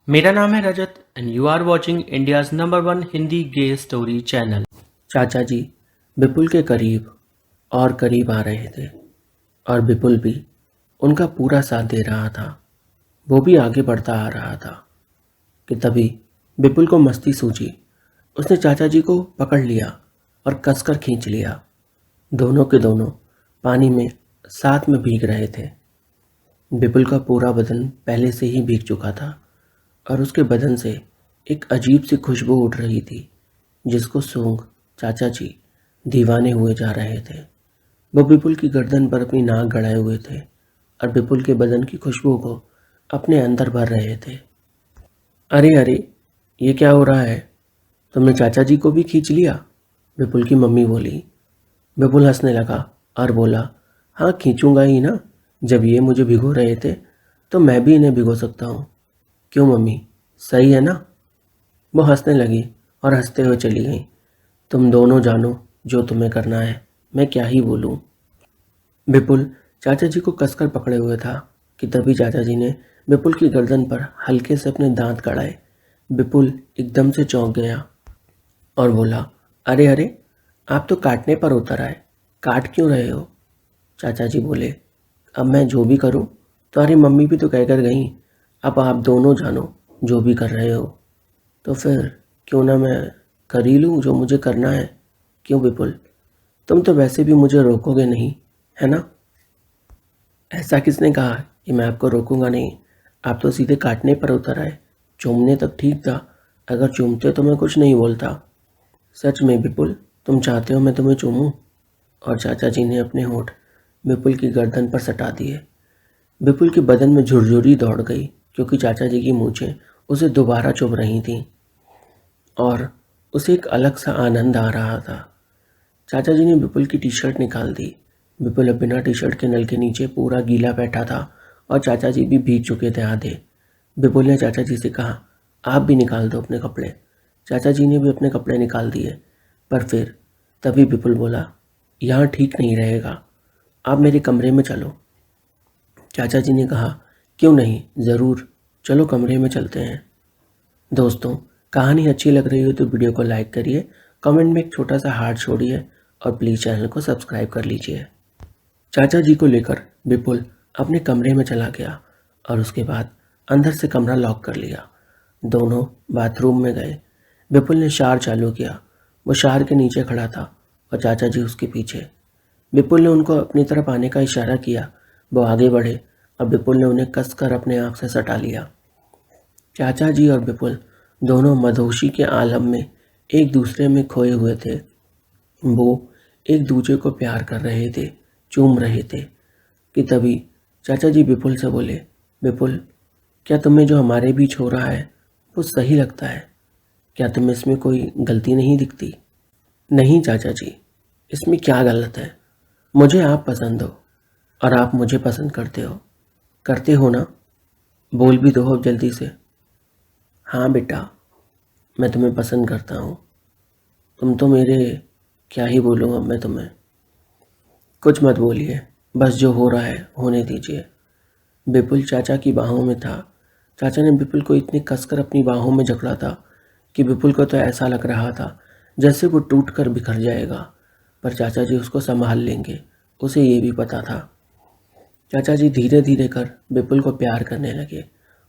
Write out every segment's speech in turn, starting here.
मेरा नाम है Rajat and you are watching India's number one Hindi gay story channel. चाचा जी विपुल के करीब और करीब आ रहे थे और विपुल भी उनका पूरा साथ दे रहा था। वो भी आगे बढ़ता आ रहा था कि तभी विपुल को मस्ती सूझी। उसने चाचा जी को पकड़ लिया और कसकर खींच लिया। दोनों के दोनों पानी में साथ में भीग रहे थे। विपुल का पूरा बदन पहले से ही भीग चुका था और उसके बदन से एक अजीब सी खुशबू उठ रही थी जिसको सूंघ चाचा जी दीवाने हुए जा रहे थे। वो विपुल की गर्दन पर अपनी नाक गड़ाए हुए थे और विपुल के बदन की खुशबू को अपने अंदर भर रहे थे। अरे अरे, ये क्या हो रहा है? तुमने चाचा जी को भी खींच लिया? विपुल की मम्मी बोली। विपुल हंसने लगा और बोला, हाँ खींचूंगा ही ना। जब ये मुझे भिगो रहे थे तो मैं भी इन्हें भिगो सकता हूँ। क्यों मम्मी, सही है ना? वो हंसने लगी और हंसते हुए चली गई। तुम दोनों जानो जो तुम्हें करना है, मैं क्या ही बोलूं। विपुल चाचा जी को कसकर पकड़े हुए था कि तभी चाचा जी ने विपुल की गर्दन पर हल्के से अपने दांत गड़ाए। विपुल एकदम से चौंक गया और बोला, अरे अरे, आप तो काटने पर उतर आए, काट क्यों रहे हो? चाचा जी बोले, अब मैं जो भी करूं, तुम्हारी मम्मी भी तो कहकर गई, अब आप दोनों जानो जो भी कर रहे हो। तो फिर क्यों ना मैं कर ही लूँ जो मुझे करना है। क्यों विपुल, तुम तो वैसे भी मुझे रोकोगे नहीं, है ना? ऐसा किसने कहा कि मैं आपको रोकूंगा नहीं? आप तो सीधे काटने पर उतर आए। चूमने तक ठीक था, अगर चूमते तो मैं कुछ नहीं बोलता। सच में विपुल, तुम चाहते हो मैं तुम्हें चूमूं? और चाचा जी ने अपने होंठ विपुल की गर्दन पर सटा दिए। विपुल के बदन में झुरझुरी दौड़ गई क्योंकि चाचा जी की मूंछें उसे दोबारा चुभ रही थीं और उसे एक अलग सा आनंद आ रहा था। चाचा जी ने विपुल की टी शर्ट निकाल दी। विपुल अब बिना टी शर्ट के नल के नीचे पूरा गीला बैठा था और चाचा जी भी भीग चुके थे आधे। विपुल ने चाचा जी से कहा, आप भी निकाल दो अपने कपड़े। चाचा जी ने भी अपने कपड़े निकाल दिए, पर फिर तभी विपुल बोला, यहाँ ठीक नहीं रहेगा, आप मेरे कमरे में चलो। चाचा जी ने कहा, क्यों नहीं, ज़रूर, चलो कमरे में चलते हैं। दोस्तों, कहानी अच्छी लग रही हो तो वीडियो को लाइक करिए, कमेंट में एक छोटा सा हार्ट छोड़िए और प्लीज़ चैनल को सब्सक्राइब कर लीजिए। चाचा जी को लेकर विपुल अपने कमरे में चला गया और उसके बाद अंदर से कमरा लॉक कर लिया। दोनों बाथरूम में गए। विपुल ने शावर चालू किया। वो शावर के नीचे खड़ा था और चाचा जी उसके पीछे। विपुल ने उनको अपनी तरफ आने का इशारा किया। वो आगे बढ़े और विपुल ने उन्हें कसकर अपने आप से सटा लिया। चाचा जी और विपुल दोनों मदहोशी के आलम में एक दूसरे में खोए हुए थे। वो एक दूसरे को प्यार कर रहे थे, चूम रहे थे कि तभी चाचा जी विपुल से बोले, विपुल, क्या तुम्हें जो हमारे बीच हो रहा है वो सही लगता है? क्या तुम्हें इसमें कोई गलती नहीं दिखती? नहीं चाचा जी, इसमें क्या गलत है? मुझे आप पसंद हो और आप मुझे पसंद करते हो ना? बोल भी दो अब जल्दी से। हाँ बेटा, मैं तुम्हें पसंद करता हूँ। तुम तो मेरे, क्या ही बोलूँ अब मैं तुम्हें। कुछ मत बोलिए, बस जो हो रहा है होने दीजिए। विपुल चाचा की बाहों में था। चाचा ने विपुल को इतनी कसकर अपनी बाहों में जकड़ा था कि विपुल को तो ऐसा लग रहा था जैसे वो टूट कर बिखर जाएगा, पर चाचा जी उसको संभाल लेंगे, उसे ये भी पता था। चाचा जी धीरे धीरे कर विपुल को प्यार करने लगे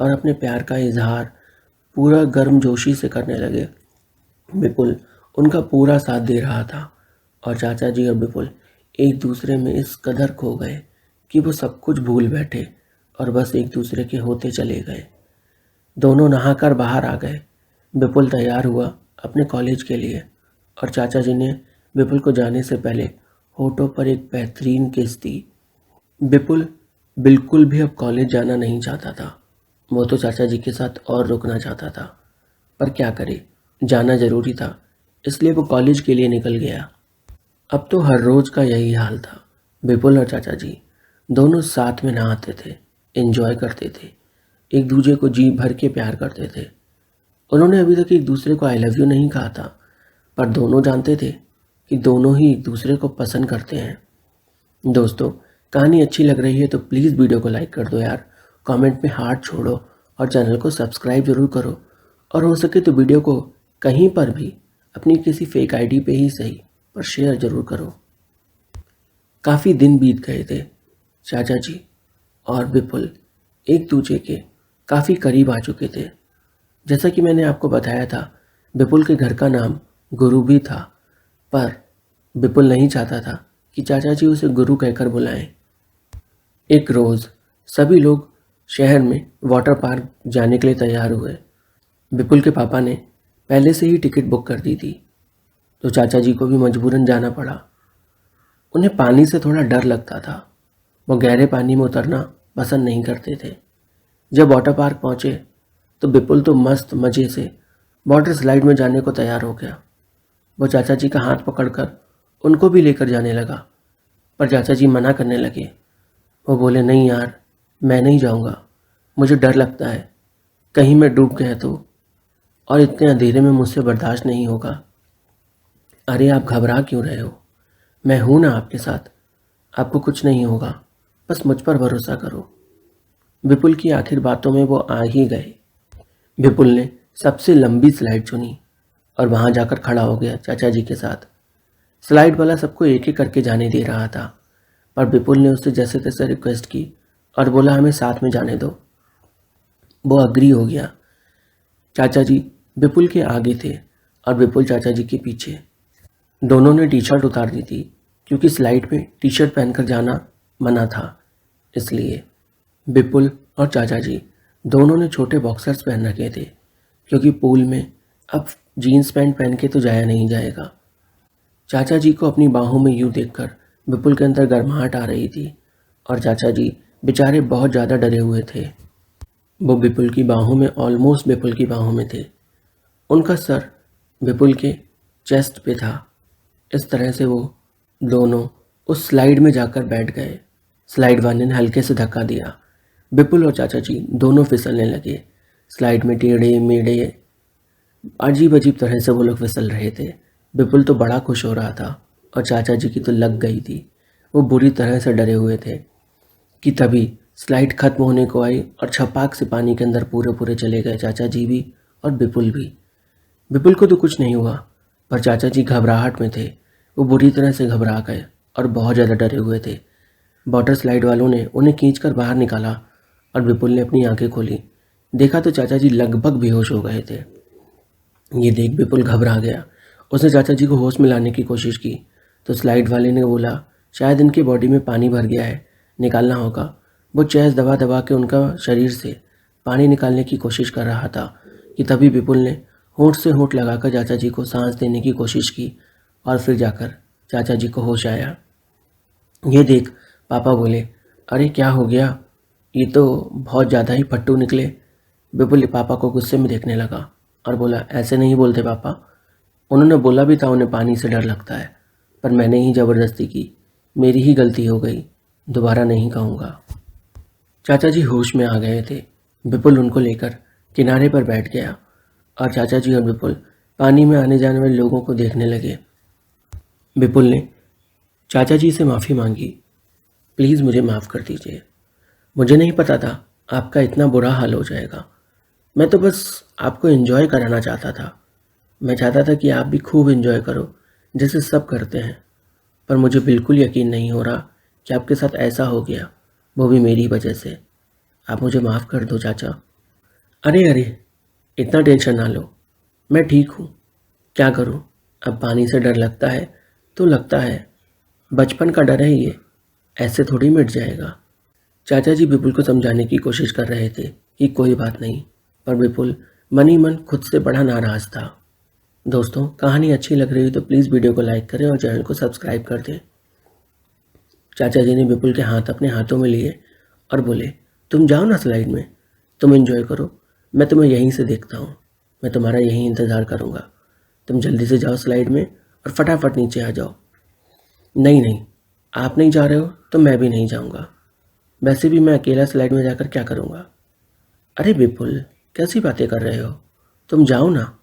और अपने प्यार का इजहार पूरा गर्मजोशी से करने लगे। विपुल उनका पूरा साथ दे रहा था और चाचा जी और विपुल एक दूसरे में इस कदर खो गए कि वो सब कुछ भूल बैठे और बस एक दूसरे के होते चले गए। दोनों नहाकर बाहर आ गए। विपुल तैयार हुआ अपने कॉलेज के लिए और चाचा जी ने विपुल को जाने से पहले होठों पर एक बेहतरीन किस दी। विपुल बिल्कुल भी अब कॉलेज जाना नहीं चाहता था। वो तो चाचा जी के साथ और रुकना चाहता था, पर क्या करे, जाना जरूरी था, इसलिए वो कॉलेज के लिए निकल गया। अब तो हर रोज का यही हाल था। विपुल और चाचा जी दोनों साथ में नहाते थे, एंजॉय करते थे, एक दूसरे को जी भर के प्यार करते थे। उन्होंने अभी तक एक दूसरे को आई लव यू नहीं कहा था, पर दोनों जानते थे कि दोनों ही एक दूसरे को पसंद करते हैं। दोस्तों, कहानी अच्छी लग रही है तो प्लीज़ वीडियो को लाइक कर दो यार, कमेंट में हार्ट छोड़ो और चैनल को सब्सक्राइब ज़रूर करो और हो सके तो वीडियो को कहीं पर भी अपनी किसी फेक आईडी पे ही सही पर शेयर ज़रूर करो। काफ़ी दिन बीत गए थे। चाचा जी और विपुल एक दूसरे के काफ़ी करीब आ चुके थे। जैसा कि मैंने आपको बताया था, विपुल के घर का नाम गुरु भी था, पर विपुल नहीं चाहता था कि चाचा जी उसे गुरु कहकर बुलाएं। एक रोज़ सभी लोग शहर में वाटर पार्क जाने के लिए तैयार हुए। विपुल के पापा ने पहले से ही टिकट बुक कर दी थी, तो चाचा जी को भी मजबूरन जाना पड़ा। उन्हें पानी से थोड़ा डर लगता था। वो गहरे पानी में उतरना पसंद नहीं करते थे। जब वाटर पार्क पहुंचे तो विपुल तो मस्त मज़े से वाटर स्लाइड में जाने को तैयार हो गया। वो चाचा जी का हाथ पकड़कर उनको भी लेकर जाने लगा, पर चाचा जी मना करने लगे। वो बोले, नहीं यार, मैं नहीं जाऊंगा, मुझे डर लगता है, कहीं मैं डूब गया तो, और इतने अंधेरे में मुझसे बर्दाश्त नहीं होगा। अरे आप घबरा क्यों रहे हो, मैं हूं ना आपके साथ, आपको कुछ नहीं होगा, बस मुझ पर भरोसा करो। विपुल की आखिर बातों में वो आ ही गए। विपुल ने सबसे लंबी स्लाइड चुनी और वहां जाकर खड़ा हो गया चाचा जी के साथ। स्लाइड वाला सबको एक एक करके जाने दे रहा था, पर विपुल ने उससे जैसे तैसे रिक्वेस्ट की और बोला, हमें साथ में जाने दो। वो अग्री हो गया। चाचा जी विपुल के आगे थे और विपुल चाचा जी के पीछे। दोनों ने टी शर्ट उतार दी थी, क्योंकि स्लाइड में टी शर्ट पहनकर जाना मना था। इसलिए विपुल और चाचा जी दोनों ने छोटे बॉक्सर्स पहन रखे थे, क्योंकि पूल में अब जीन्स पैंट पहन के तो जाया नहीं जाएगा। चाचा जी को अपनी बाहों में यूं देखकर विपुल के अंदर गर्माहट आ रही थी और चाचा जी बेचारे बहुत ज़्यादा डरे हुए थे। वो विपुल की बाहों में, ऑलमोस्ट विपुल की बाहों में थे। उनका सर विपुल के चेस्ट पे था। इस तरह से वो दोनों उस स्लाइड में जाकर बैठ गए। स्लाइड वाले ने हल्के से धक्का दिया। विपुल और चाचा जी दोनों फिसलने लगे। स्लाइड में टेढ़े मेढ़े अजीब अजीब तरह से वो लोग फिसल रहे थे। विपुल तो बड़ा खुश हो रहा था और चाचा जी की तो लग गई थी। वो बुरी तरह से डरे हुए थे कि तभी स्लाइड खत्म होने को आई और छपाक से पानी के अंदर पूरे पूरे चले गए, चाचा जी भी और विपुल भी। विपुल को तो कुछ नहीं हुआ, पर चाचा जी घबराहट में थे। वो बुरी तरह से घबरा गए और बहुत ज़्यादा डरे हुए थे। वाटर स्लाइड वालों ने उन्हें खींचकर बाहर निकाला और विपुल ने अपनी आंखें खोली। देखा तो चाचा जी लगभग बेहोश हो गए थे। ये देख विपुल घबरा गया। उसने चाचा जी को होश में लाने की कोशिश की तो स्लाइड वाले ने बोला, शायद इनकी बॉडी में पानी भर गया है, निकालना होगा। वो चेस्ट दबा दबा के उनका शरीर से पानी निकालने की कोशिश कर रहा था कि तभी विपुल ने होंठ से होंठ लगाकर चाचा जी को सांस देने की कोशिश की और फिर जाकर चाचा जी को होश आया। ये देख पापा बोले, अरे क्या हो गया, ये तो बहुत ज़्यादा ही फट्टू निकले। विपुल पापा को गुस्से में देखने लगा और बोला, ऐसे नहीं बोलते पापा, उन्होंने बोला भी था उन्हें पानी से डर लगता है, पर मैंने ही ज़बरदस्ती की, मेरी ही गलती हो गई, दोबारा नहीं कहूँगा। चाचा जी होश में आ गए थे। विपुल उनको लेकर किनारे पर बैठ गया और चाचा जी और विपुल पानी में आने जाने वाले लोगों को देखने लगे। विपुल ने चाचा जी से माफ़ी मांगी, प्लीज़ मुझे माफ़ कर दीजिए, मुझे नहीं पता था आपका इतना बुरा हाल हो जाएगा। मैं तो बस आपको एंजॉय कराना चाहता था। मैं चाहता था कि आप भी खूब एंजॉय करो जैसे सब करते हैं, पर मुझे बिल्कुल यकीन नहीं हो रहा कि आपके साथ ऐसा हो गया, वो भी मेरी वजह से। आप मुझे माफ़ कर दो चाचा। अरे अरे, इतना टेंशन ना लो, मैं ठीक हूँ, क्या करूँ, अब पानी से डर लगता है तो लगता है, बचपन का डर है ये, ऐसे थोड़ी मिट जाएगा। चाचा जी विपुल को समझाने की कोशिश कर रहे थे कि कोई बात नहीं, पर विपुल मन ही मन खुद से बड़ा नाराज़ था। दोस्तों, कहानी अच्छी लग रही है तो प्लीज़ वीडियो को लाइक करें और चैनल को सब्सक्राइब कर दें। चाचा जी ने विपुल के हाथ अपने हाथों में लिए और बोले, तुम जाओ ना स्लाइड में, तुम एंजॉय करो, मैं तुम्हें यहीं से देखता हूँ, मैं तुम्हारा यहीं इंतज़ार करूँगा। तुम जल्दी से जाओ स्लाइड में और फटाफट नीचे आ जाओ। नहीं नहीं, आप नहीं जा रहे हो तो मैं भी नहीं जाऊँगा, वैसे भी मैं अकेला स्लाइड में जाकर क्या करूँगा। अरे विपुल, कैसी बातें कर रहे हो, तुम जाओ ना।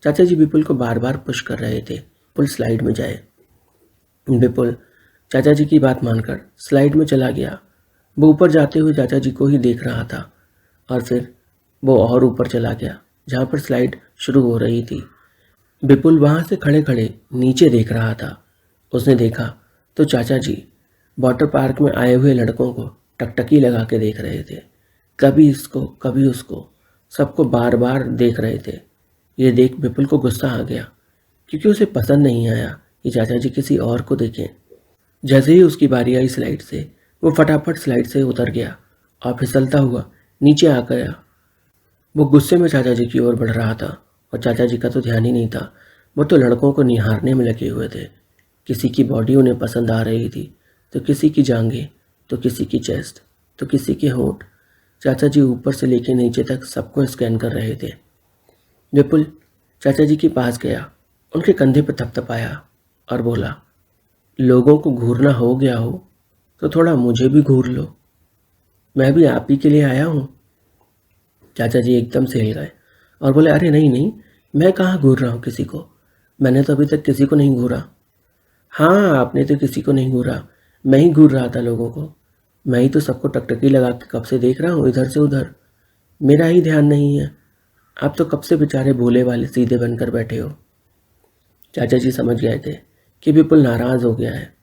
चाचा जी विपुल को बार बार पुश कर रहे थे, विपुल स्लाइड में जाए। विपुल चाचा जी की बात मानकर स्लाइड में चला गया। वो ऊपर जाते हुए चाचा जी को ही देख रहा था और फिर वो और ऊपर चला गया जहाँ पर स्लाइड शुरू हो रही थी। विपुल वहाँ से खड़े खड़े नीचे देख रहा था। उसने देखा तो चाचा जी वाटर पार्क में आए हुए लड़कों को टकटकी लगा के देख रहे थे, कभी इसको कभी उसको, सबको बार बार देख रहे थे। ये देख विपुल को गुस्सा आ गया, क्योंकि उसे पसंद नहीं आया कि चाचा जी किसी और को देखें। जैसे ही उसकी बारी आई स्लाइड से, वो फटाफट स्लाइड से उतर गया और फिसलता हुआ नीचे आ गया। वो गुस्से में चाचा जी की ओर बढ़ रहा था और चाचा जी का तो ध्यान ही नहीं था। वो तो लड़कों को निहारने में लगे हुए थे। किसी की बॉडी उन्हें पसंद आ रही थी, तो किसी की जांघें, तो किसी की चेस्ट, तो किसी के होंठ। चाचा जी ऊपर से लेकर नीचे तक सबको स्कैन कर रहे थे। विपुल चाचा जी के पास गया, उनके कंधे पर थपथपाया और बोला, लोगों को घूरना हो गया हो तो थोड़ा मुझे भी घूर लो, मैं भी आप ही के लिए आया हूँ। चाचा जी एकदम से हिल गए और बोले, अरे नहीं नहीं, मैं कहाँ घूर रहा हूँ किसी को, मैंने तो अभी तक किसी को नहीं घूरा। हाँ, आपने तो किसी को नहीं घूरा, मैं ही घूर रहा था लोगों को। मैं ही तो सबको टकटकी लगा के कब से देख रहा हूँ इधर से उधर, मेरा ही ध्यान नहीं है। आप तो कब से बेचारे भोले वाले सीधे बनकर बैठे हो। चाचा जी समझ गए थे कि विपुल नाराज़ हो गया है।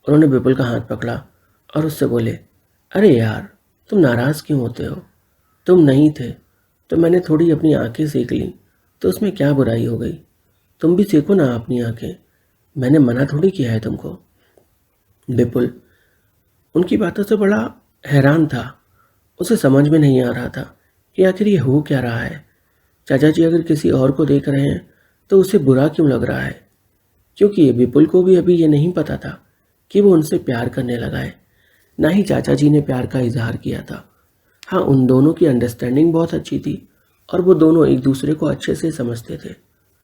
उन्होंने विपुल का हाथ पकड़ा और उससे बोले, अरे यार, तुम नाराज़ क्यों होते हो? तुम नहीं थे तो मैंने थोड़ी अपनी आंखें सेक ली, तो उसमें क्या बुराई हो गई? तुम भी सेको ना अपनी आंखें, मैंने मना थोड़ी किया है तुमको। विपुल उनकी बातों से बड़ा हैरान था। उसे समझ में नहीं आ रहा था कि आखिर ये हो क्या रहा है। चाचा जी अगर किसी और को देख रहे हैं तो उसे बुरा क्यों लग रहा है? क्योंकि विपुल को भी अभी ये नहीं पता था कि वो उनसे प्यार करने लगा है। ना ही चाचा जी ने प्यार का इजहार किया था। हाँ, उन दोनों की अंडरस्टैंडिंग बहुत अच्छी थी और वो दोनों एक दूसरे को अच्छे से समझते थे।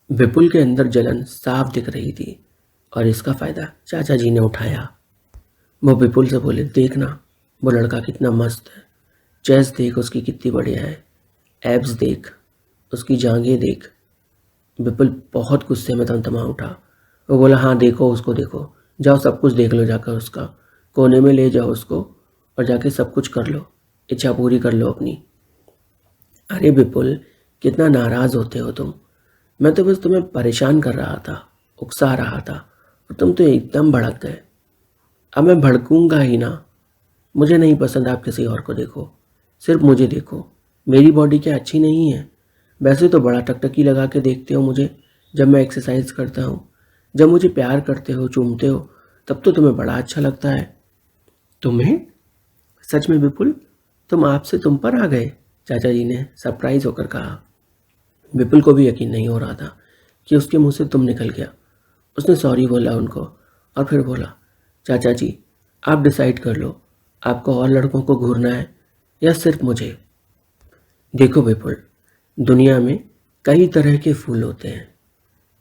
विपुल के अंदर जलन साफ दिख रही थी और इसका फ़ायदा चाचा जी ने उठाया। वो विपुल से बोले, देखना वो लड़का कितना मस्त है, चेस्ट देख उसकी कितनी बढ़िया है, एब्स देख, उसकी जांघें देख। विपुल बहुत गुस्से में तमतमा उठा। वो बोला, हाँ देखो उसको, देखो, जाओ सब कुछ देख लो, जाकर उसका कोने में ले जाओ उसको और जाके सब कुछ कर लो, इच्छा पूरी कर लो अपनी। अरे विपुल, कितना नाराज़ होते हो तुम? मैं तो बस तुम्हें परेशान कर रहा था, उकसा रहा था, और तुम तो एकदम भड़क गए। अब मैं भड़कूंगा ही ना। मुझे नहीं पसंद आप किसी और को देखो, सिर्फ मुझे देखो। मेरी बॉडी क्या अच्छी नहीं है? वैसे तो बड़ा टकटकी लगा के देखते हो मुझे जब मैं एक्सरसाइज करता हूँ। जब मुझे प्यार करते हो, चूमते हो, तब तो तुम्हें बड़ा अच्छा लगता है। तुम्हें? सच में विपुल, तुम आपसे तुम पर आ गए? चाचा जी ने सरप्राइज होकर कहा। विपुल को भी यकीन नहीं हो रहा था कि उसके मुंह से तुम निकल गया। उसने सॉरी बोला उनको और फिर बोला, चाचा जी आप डिसाइड कर लो, आपको और लड़कों को घूरना है या सिर्फ मुझे। देखो विपुल, दुनिया में कई तरह के फूल होते हैं।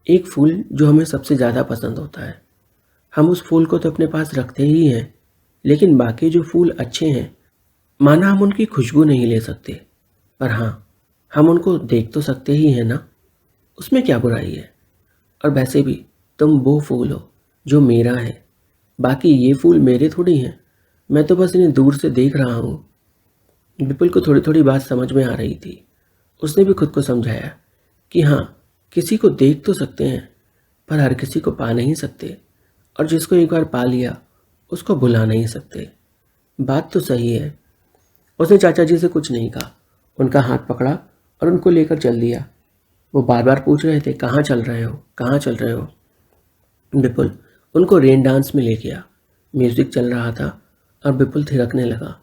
एक फूल जो हमें सबसे ज़्यादा पसंद होता है, हम उस फूल को तो अपने पास रखते ही हैं, लेकिन बाकी जो फूल अच्छे हैं, माना हम उनकी खुशबू नहीं ले सकते, पर हाँ, हम उनको देख तो सकते ही हैं ना। उसमें क्या बुराई है? और वैसे भी तुम वो फूल हो जो मेरा है, बाकी ये फूल मेरे थोड़ी हैं। मैं तो बस इन्हें दूर से देख रहा हूँ। विपुल को थोड़ी थोड़ी बात समझ में आ रही थी। उसने भी खुद को समझाया कि हाँ, किसी को देख तो सकते हैं, पर हर किसी को पा नहीं सकते, और जिसको एक बार पा लिया उसको भुला नहीं सकते। बात तो सही है। उसने चाचा जी से कुछ नहीं कहा, उनका हाथ पकड़ा और उनको लेकर चल दिया। वो बार बार पूछ रहे थे, कहाँ चल रहे हो, कहाँ चल रहे हो। विपुल उनको रेन डांस में ले गया। म्यूजिक चल रहा था और विपुल थिरकने लगा।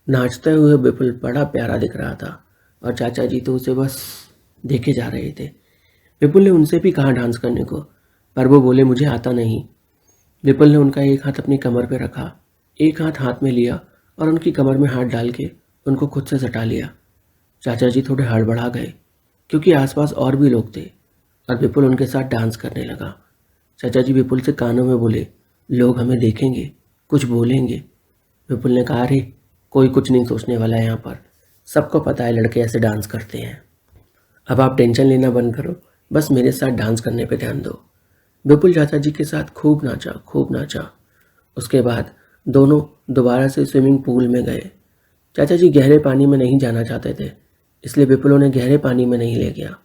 नाचते हुए विपुल बड़ा प्यारा दिख रहा था और चाचा जी तो उसे बस देखे जा रहे थे। विपुल ने उनसे भी कहा डांस करने को, पर वो बोले, मुझे आता नहीं। विपुल ने उनका एक हाथ अपनी कमर पर रखा, एक हाथ हाथ में लिया और उनकी कमर में हाथ डाल के उनको खुद से सटा लिया। चाचा जी थोड़े हड़बड़ा गए क्योंकि आसपास और भी लोग थे और विपुल उनके साथ डांस करने लगा। चाचा जी विपुल से कानों में बोले, लोग हमें देखेंगे, कुछ बोलेंगे। विपुल ने कहा, अरे कोई कुछ नहीं सोचने वाला है, यहाँ पर सबको पता है लड़के ऐसे डांस करते हैं। अब आप टेंशन लेना बंद करो, बस मेरे साथ डांस करने पे ध्यान दो। विपुल चाचा जी के साथ खूब नाचा, खूब नाचा। उसके बाद दोनों दोबारा से स्विमिंग पूल में गए। चाचा जी गहरे पानी में नहीं जाना चाहते थे, इसलिए विपुल उन्हें गहरे पानी में नहीं ले गया।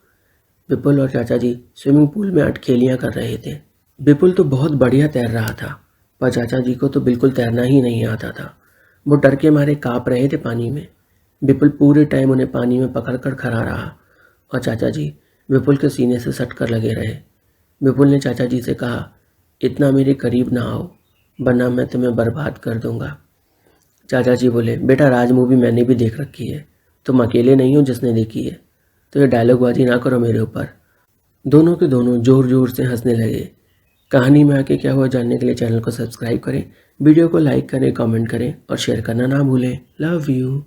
विपुल और चाचा जी स्विमिंग पूल में अटखेलियाँ कर रहे थे। विपुल तो बहुत बढ़िया तैर रहा था, पर चाचा जी को तो बिल्कुल तैरना ही नहीं आता था। वो डर के मारे काँप रहे थे पानी में। विपुल पूरे टाइम उन्हें पानी में पकड़ कर खड़ा रहा और चाचा जी विपुल के सीने से सट कर लगे रहे। विपुल ने चाचा जी से कहा, इतना मेरे करीब ना आओ, वरना मैं तुम्हें बर्बाद कर दूंगा। चाचा जी बोले, बेटा राज मूवी मैंने भी देख रखी है, तुम अकेले नहीं हो जिसने देखी है, तो ये डायलॉगबाजी ना करो मेरे ऊपर। दोनों के दोनों ज़ोर ज़ोर से हंसने लगे। कहानी में आगे क्या हुआ जानने के लिए चैनल को सब्सक्राइब करें, वीडियो को लाइक करें, कमेंट करें और शेयर करना ना भूलें। Love you.